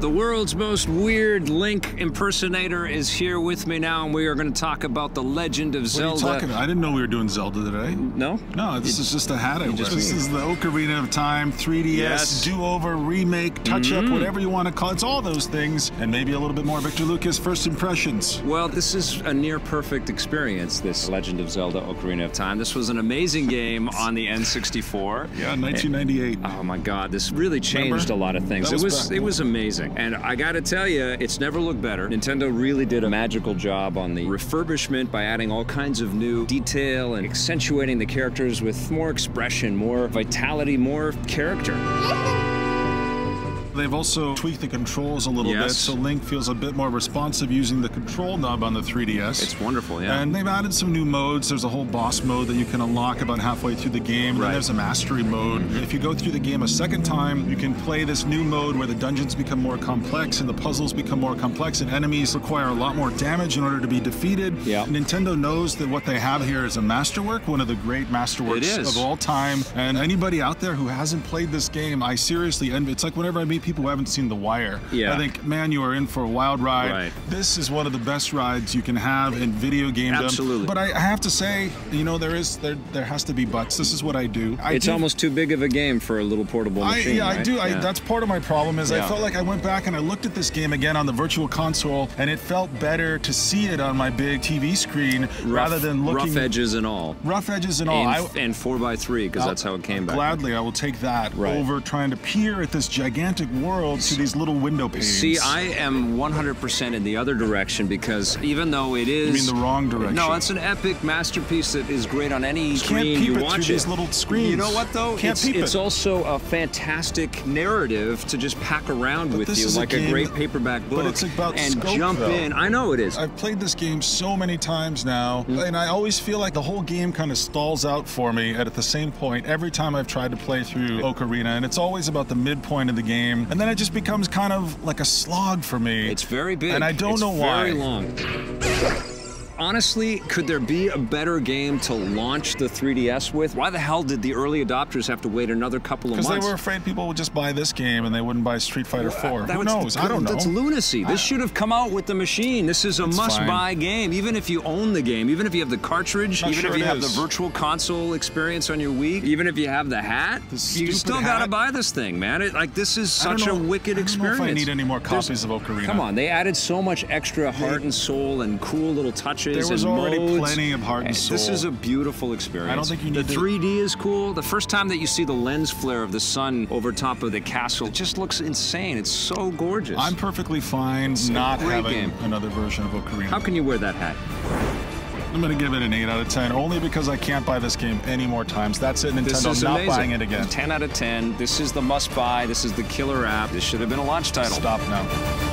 The world's most weird Link impersonator is here with me now, and we are going to talk about The Legend of Zelda. What are you talking about? I didn't know we were doing Zelda today. No? No, this is just a hat I wear. This is the Ocarina of Time, 3DS, do-over, remake, touch-up, whatever you want to call it. It's all those things, and maybe a little bit more. Victor Lucas, first impressions. Well, this is a near-perfect experience, this Legend of Zelda Ocarina of Time. This was an amazing game on the N64. Yeah, 1998. Oh my God, this really changed a lot of things. It was amazing. And I gotta tell you, it's never looked better. Nintendo really did a magical job on the refurbishment by adding all kinds of new detail and accentuating the characters with more expression, more vitality, more character. They've also tweaked the controls a little bit, so Link feels a bit more responsive using the control knob on the 3DS. It's wonderful, yeah. And they've added some new modes. There's a whole boss mode that you can unlock about halfway through the game. Then there's a mastery mode. If you go through the game a second time, you can play this new mode where the dungeons become more complex and the puzzles become more complex and enemies require a lot more damage in order to be defeated. Yeah. Nintendo knows that what they have here is a masterwork, one of the great masterworks of all time. And anybody out there who hasn't played this game, I seriously envy. It's like whenever I meet people who haven't seen The Wire. I think, man, you are in for a wild ride. This is one of the best rides you can have in video gamedom. Absolutely. But I have to say, you know, there has to be buts. This is what I do. It's almost too big of a game for a little portable machine. I do. That's part of my problem is I felt like I went back and I looked at this game again on the Virtual Console, and it felt better to see it on my big TV screen rather than looking... Rough edges and all. Rough edges and all. And 4x3, because that's how it came back. Gladly, I will take that over trying to peer at this gigantic world through these little window panes. See, I am 100% in the other direction, because even though it is... You mean the wrong direction? No, it's an epic masterpiece that is great on any screen you watch through these little screens. You know what, though? It's also a fantastic narrative to just pack around with you, like a great paperback book. But it's about and scope, jump in. I know it is. I've played this game so many times now, and I always feel like the whole game kind of stalls out for me at the same point every time I've tried to play through Ocarina, and it's always about the midpoint of the game, and then it just becomes kind of like a slog for me. It's very big. And I don't know why. It's very long. Honestly, could there be a better game to launch the 3DS with? Why the hell did the early adopters have to wait another couple of months? Because they were afraid people would just buy this game and they wouldn't buy Street Fighter 4. Who knows? I don't know. That's lunacy. This should have come out with the machine. This is a must-buy game. Even if you own the game, even if you have the cartridge, even if you have the Virtual Console experience on your Wii, even if you have the hat, you still gotta buy this thing, man. This is such a wicked experience. I don't know if I need any more copies of Ocarina. Come on, they added so much extra heart and soul and cool little touches. There was already plenty of heart and soul. This is a beautiful experience. I don't think you need the 3D is cool. The first time that you see the lens flare of the sun over top of the castle, it just looks insane. It's so gorgeous. I'm perfectly fine not having another version of Ocarina. How can you wear that hat? I'm going to give it an 8 out of 10, only because I can't buy this game any more times. That's it, Nintendo. I'm not buying it again. 10 out of 10. This is the must-buy. This is the killer app. This should have been a launch title. Stop now.